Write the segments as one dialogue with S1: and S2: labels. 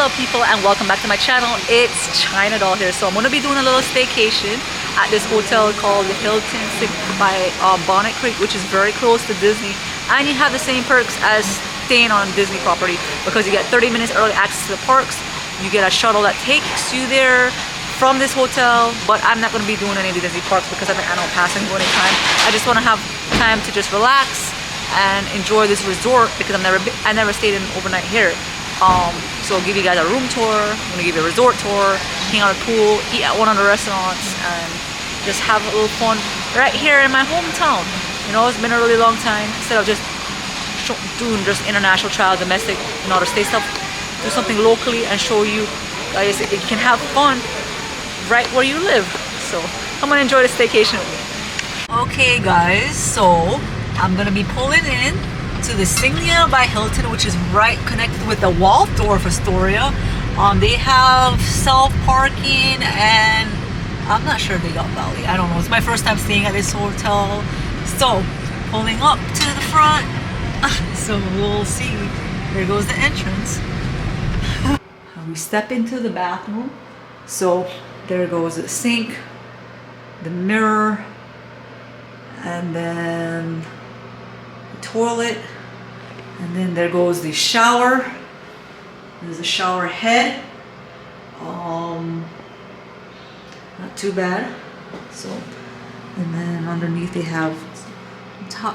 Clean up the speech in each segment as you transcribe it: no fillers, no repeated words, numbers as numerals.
S1: Hello people and welcome back to my channel. It's China Doll here. So I'm going to be doing a little staycation at this hotel called the Hilton by Bonnet Creek, which is very close to Disney, and you have the same perks as staying on Disney property because you get 30 minutes early access to the parks. You get a shuttle that takes you there from this hotel, but I'm not going to be doing any of the Disney parks because I have an annual pass and go anytime. I just want to have time to just relax and enjoy this resort because I never stayed in overnight here. So I'll give you guys a room tour, I'm gonna give you a resort tour, hang out at the pool, eat at one of the restaurants, and just have a little fun right here in my hometown. You know, it's been a really long time. Instead of just doing just international travel, domestic, and other state stuff, do something locally and show you guys you can have fun right where you live. So come on, enjoy the staycation with me. Okay guys, so I'm gonna be pulling in to the Signia by Hilton, which is right connected with the Waldorf Astoria. They have self-parking, and I'm not sure they got valet. I don't know. It's my first time staying at this hotel. So, pulling up to the front. So we'll see. There goes the entrance. We step into the bathroom. So there goes the sink, the mirror, and then the toilet. And then there goes the shower. There's a shower head. Not too bad. So, and then underneath they have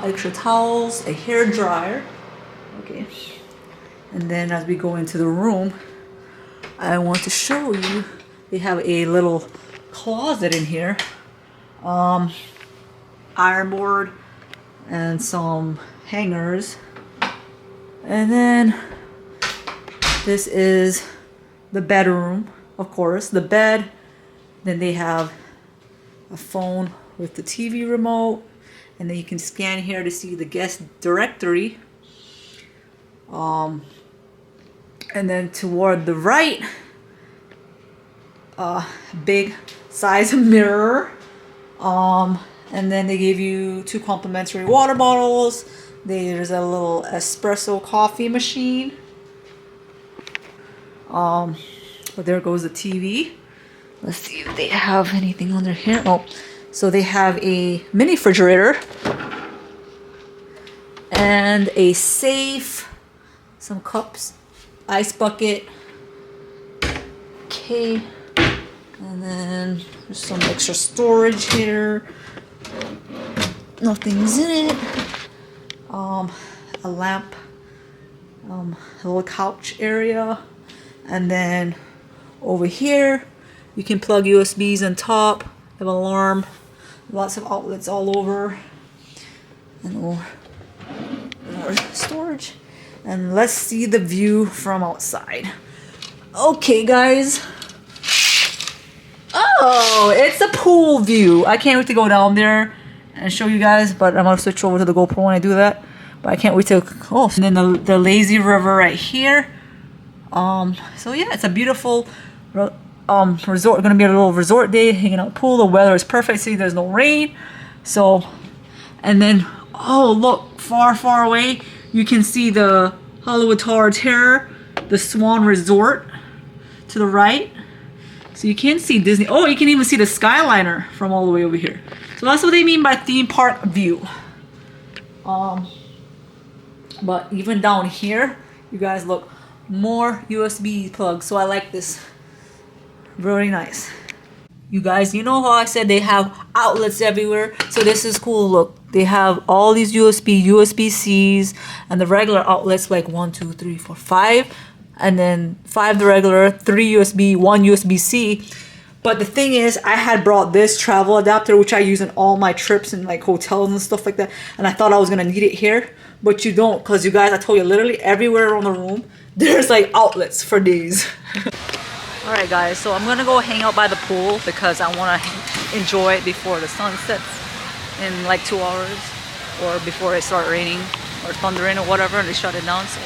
S1: extra towels, a hair dryer. Okay. And then as we go into the room, I want to show you, they have a little closet in here. Iron board and some hangers. And then this is the bedroom, of course, the bed. Then they have a phone with the TV remote, and then you can scan here to see the guest directory. And then toward the right, big size mirror. And then they gave you 2 complimentary water bottles. There's a little espresso coffee machine. But there goes the TV. Let's see if they have anything under here. Oh, so they have a mini refrigerator and a safe, some cups, ice bucket. Okay, and then there's some extra storage here. Nothing's in it. A lamp, a little couch area, and then over here you can plug USBs on top. Have an alarm, lots of outlets all over, and more storage. And let's see the view from outside. Okay guys, oh, it's a pool view. I can't wait to go down there and show you guys, but I'm gonna switch over to the GoPro when I do that. But I can't wait to, oh, and then the lazy river right here. So yeah, it's a beautiful resort. Gonna be a little resort day, hanging out pool. The weather is perfect. See, there's no rain. So, and then, oh look, far away, you can see the Hollywood Tower Terror, the Swan Resort to the right. So you can see Disney. Oh, you can even see the Skyliner from all the way over here. So that's what they mean by theme park view. But even down here, you guys look, more USB plugs. So I like this. Very nice. You guys, you know how I said they have outlets everywhere? So this is cool. Look, they have all these USB-Cs, and the regular outlets like 1, 2, 3, 4, 5. And then 5 the regular, 3 USB, 1 USB-C. But the thing is, I had brought this travel adapter, which I use in all my trips and like hotels and stuff like that. And I thought I was gonna need it here, but you don't, because you guys, I told you, literally everywhere around the room, there's like outlets for these. All right guys, so I'm gonna go hang out by the pool because I wanna enjoy it before the sun sets in like 2 hours, or before it starts raining or thundering or whatever, and they shut it down. So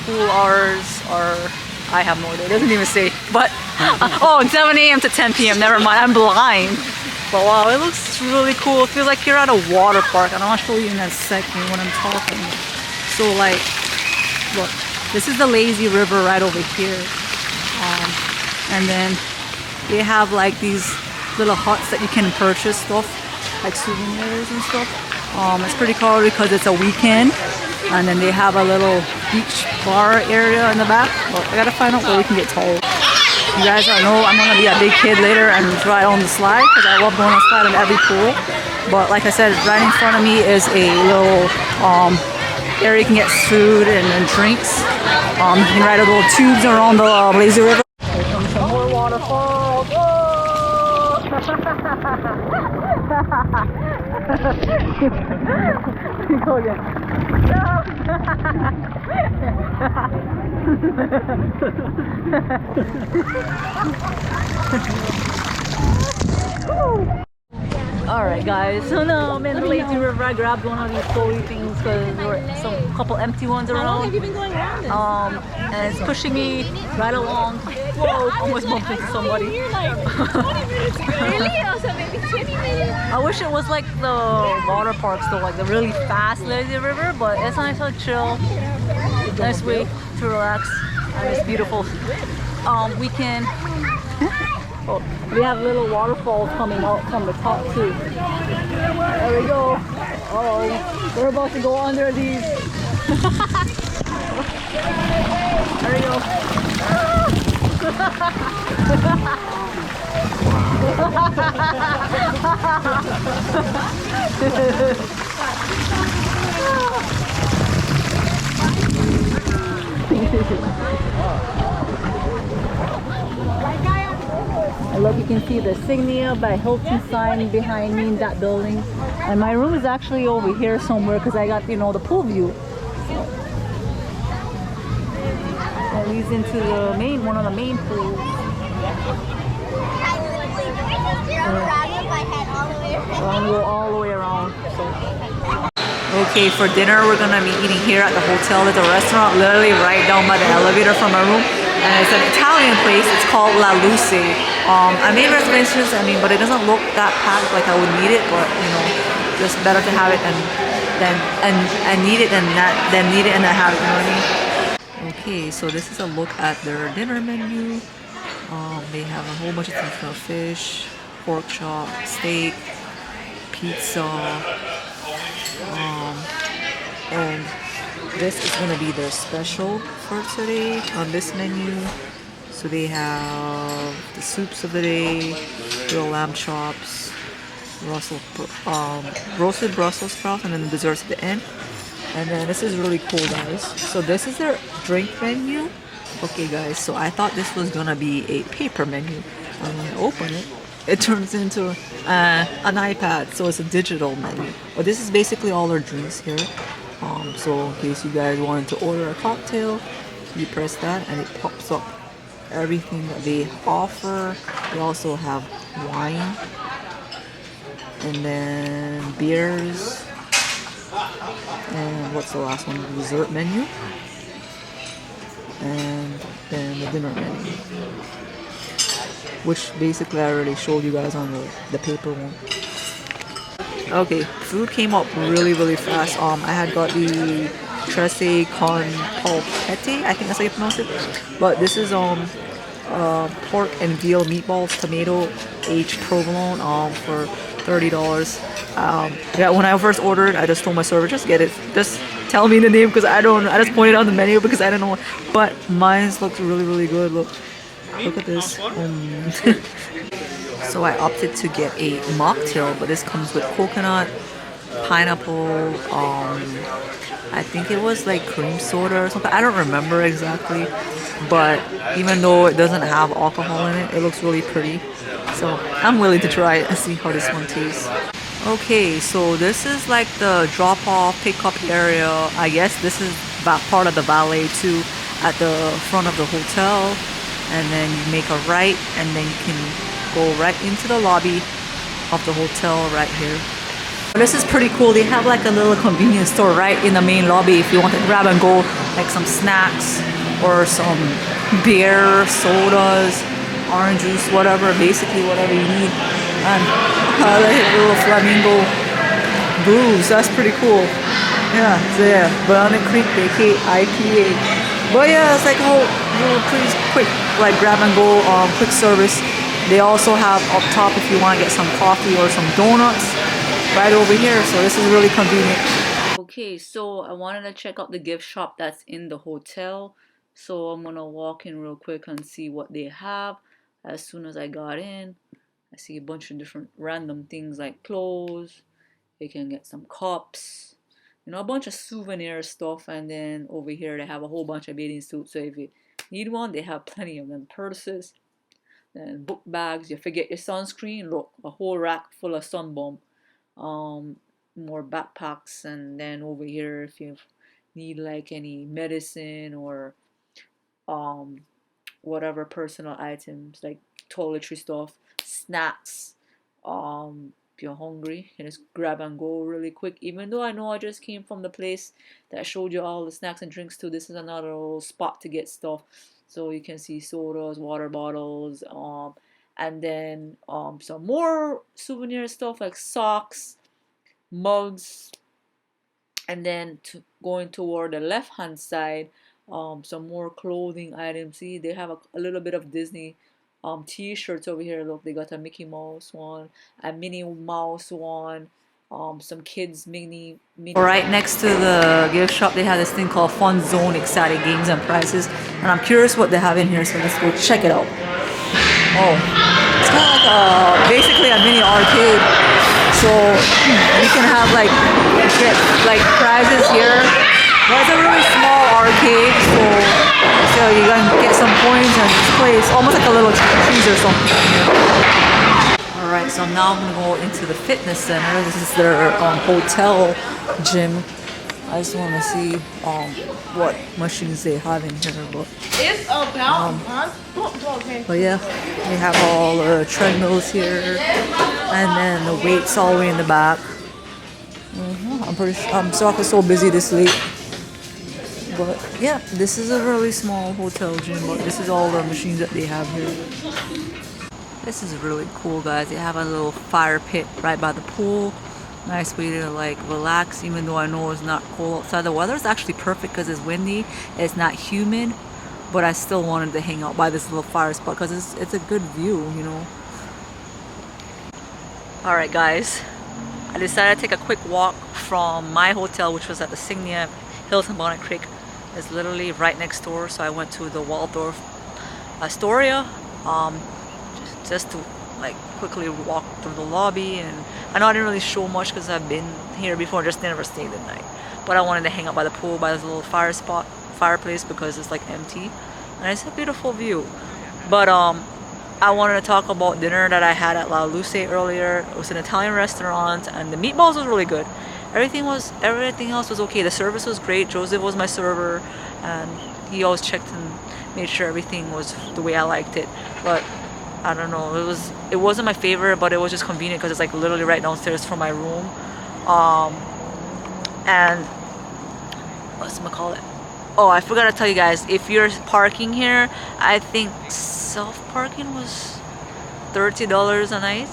S1: pool hours are, I have no idea, it doesn't even say, but oh, 7 a.m. to 10 p.m. Never mind, I'm blind. But wow, it looks really cool. It feels like you're at a water park, and I'll show you in a second when I'm talking. So like, look, this is the lazy river right over here. And then they have like these little huts that you can purchase stuff, like souvenirs and stuff. It's pretty cool because it's a weekend. And then they have a little beach bar area in the back. Well, I gotta find out where we can get towels. You guys already know I'm gonna be a big kid later and ride on the slide because I love going on the slide in every pool. But like I said, right in front of me is a little area you can get food and drinks. You can ride a little tubes around the lazy river. Here comes some more waterfalls. Oh! Go again. Alright guys, so now I'm in the lazy river. I grabbed one of these floaty things because there were some couple empty ones around.
S2: How long have you been going around this?
S1: And it's pushing me right along. Whoa, almost bumped into somebody.
S2: You're like 20 minutes ago. Really? Also maybe 20 minutes.
S1: I wish it was like the water parks though, like the really fast lazy river, but it's nice to chill. Nice way to relax. And it's beautiful. We can oh, we have little waterfalls coming out from the top too. There we go. Oh, we're about to go under these. There we go. And look, you can see the Signia by Hilton sign behind me in that building. And my room is actually over here somewhere because I got, you know, the pool view. So that leads into the main, one of the main pools. I'm gonna go all the way around. So. Okay, for dinner we're gonna be eating here at the hotel. There's a restaurant literally right down by the elevator from our room. And it's an Italian place. It's called Luce. I made reservations, but it doesn't look that packed like I would need it. But you know, just better to have it and need it than need it and not have it. You know what I mean? Okay, so this is a look at their dinner menu. They have a whole bunch of things: fish, pork chop, steak, pizza, and this is gonna be their special for today on this menu. So they have the soups of the day, grilled lamb chops, roasted Brussels sprouts, and then the desserts at the end. And then this is really cool, guys. So this is their drink menu. Okay, guys. So I thought this was gonna be a paper menu. And when I open it, it turns into an iPad. So it's a digital menu. But this is basically all their drinks here. So in case you guys wanted to order a cocktail, you press that and it pops up everything that they offer. They also have wine and then beers, and what's the last one? The dessert menu, and then the dinner menu, which basically I already showed you guys on the paper one. Okay, food came up really fast. I had got the Tresse con polpette, I think that's how you pronounce it. But this is pork and veal meatballs, tomato, aged provolone for $30. Yeah, when I first ordered, I just told my server, just get it. Just tell me the name because I just pointed out the menu because I don't know. But mine looks really good. Look at this. So I opted to get a mocktail, but this comes with coconut, pineapple, I think it was like cream soda or something. I don't remember exactly, but even though it doesn't have alcohol in it, it looks really pretty. So I'm willing to try it and see how this one tastes. Okay, so this is like the drop-off, pick-up area. I guess this is part of the valet too at the front of the hotel. And then you make a right, and then you can go right into the lobby of the hotel right here. This is pretty cool. They have like a little convenience store right in the main lobby if you want to grab and go like some snacks or some beer, sodas, orange juice, whatever, basically whatever you need. And like a little flamingo brews. That's pretty cool. Yeah, so yeah, Bonnet Creek IPA. But yeah, it's like a whole little pretty quick, like grab and go, quick service. They also have up top if you want to get some coffee or some donuts right over here. So this is really convenient. Okay, so I wanted to check out the gift shop that's in the hotel. So I'm gonna walk in real quick and see what they have. As soon as I got in, I see a bunch of different random things like clothes. You can get some cups, you know, a bunch of souvenir stuff. And then over here they have a whole bunch of bathing suits. So if you need one, they have plenty of them. Purses, then book bags. You forget your sunscreen, look, a whole rack full of sun bomb. More backpacks. And then over here, if you need like any medicine or whatever personal items like toiletry stuff, snacks, if you're hungry, you can just grab and go really quick. Even though I know I just came from the place that I showed you all the snacks and drinks to, this is another little spot to get stuff. So you can see sodas, water bottles, and then some more souvenir stuff like socks, mugs. And then going toward the left hand side, some more clothing items. See, they have a little bit of Disney t-shirts over here. Look, they got a Mickey Mouse one, a Minnie Mouse one, some kids mini. Right next to the gift shop, they have this thing called Fun Zone, exciting games and prizes. And I'm curious what they have in here, so let's go check it out. Oh, it's kind of like basically a mini arcade. So you can have like get like prizes here. But it's a really small arcade, so you can get some coins and play. It's almost like a little cheese or something. Alright, so now I'm gonna go into the fitness center. This is their hotel gym. I just want to see what machines they have in here. But
S2: It's about
S1: but yeah, they have all the treadmills here, and then the weights all the way in the back. I'm sorry I'm so busy this late. But yeah, this is a really small hotel gym, but this is all the machines that they have here. This is really cool, guys. They have a little fire pit right by the pool. Nice way to like relax, even though I know it's not cold outside. The weather is actually perfect because it's windy, it's not humid, but I still wanted to hang out by this little fire spot because it's a good view, you know. Alright guys, I decided to take a quick walk from my hotel, which was at the Signia Hilton Bonnet Creek. It's literally right next door, so I went to the Waldorf Astoria just to like quickly walk through the lobby. And I know I didn't really show much because I've been here before, just never stayed the night. But I wanted to hang out by the pool, by this little fireplace, because it's like empty and it's a beautiful view. But I wanted to talk about dinner that I had at Luce earlier. It was an Italian restaurant and the meatballs was really good. Everything else was okay. The service was great. Joseph was my server and he always checked and made sure everything was the way I liked it. But I don't know, it wasn't my favorite, but it was just convenient because it's like literally right downstairs from my room. And what's it call it? Oh, I forgot to tell you guys, if you're parking here, I think self-parking was $30 a night.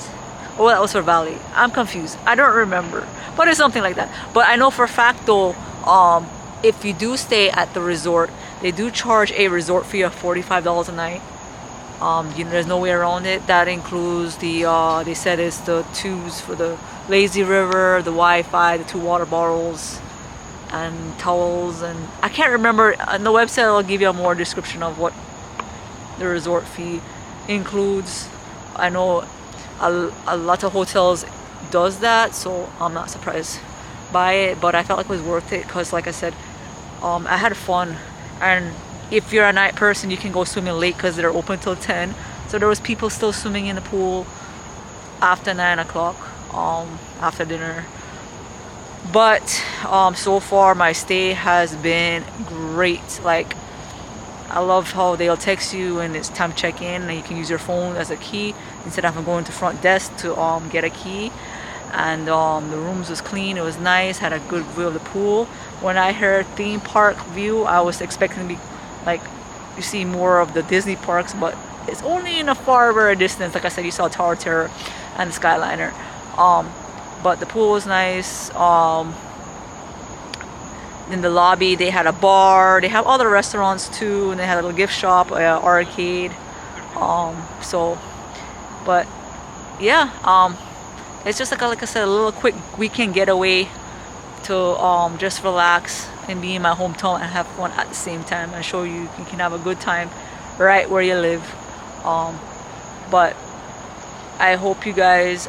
S1: Oh, that was for Valley. I'm confused. I don't remember, but it's something like that. But I know for a fact though, if you do stay at the resort, they do charge a resort fee of $45 a night. You know, there's no way around it. That includes the they said it's the tubes for the lazy river, the Wi-Fi, the 2 water bottles, and towels. And I can't remember. On the website, I'll give you a more description of what the resort fee includes. I know a lot of hotels does that, so I'm not surprised by it. But I felt like it was worth it because, like I said, I had fun. And if you're a night person, you can go swimming late because they're open till 10. So there was people still swimming in the pool after 9 o'clock, after dinner. But so far my stay has been great. Like, I love how they'll text you and it's time to check in and you can use your phone as a key instead of going to front desk to get a key. And the rooms was clean, it was nice, had a good view of the pool. When I heard theme park view, I was expecting to be like, you see more of the Disney parks, but it's only in a far distance. Like I said, you saw Tower Terror and the Skyliner. But the pool was nice. in the lobby they had a bar. They have other restaurants too, and they had a little gift shop, arcade. So, but yeah, it's just like I said, a little quick weekend getaway to just relax and be in my hometown and have fun at the same time and show you you can have a good time right where you live. But I hope you guys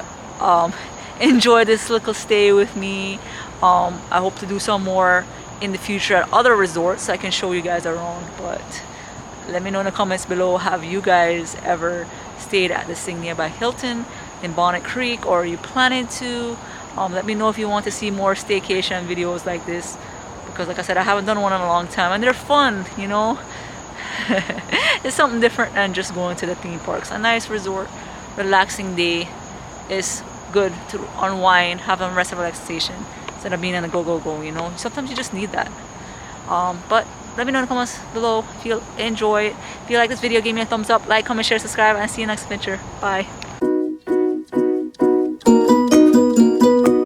S1: enjoy this little stay with me. I hope to do some more in the future at other resorts so I can show you guys around. But let me know in the comments below, have you guys ever stayed at the Signia by Hilton in Bonnet Creek, or are you planning to? Let me know if you want to see more staycation videos like this, because like I said, I haven't done one in a long time and they're fun, you know. It's something different than just going to the theme parks. A nice resort, relaxing day is good to unwind, have a rest of relaxation instead of being in a go, you know. Sometimes you just need that. But let me know in the comments below if you enjoy it. If you like this video, give me a thumbs up, like, comment, share, subscribe, and see you next adventure. Bye.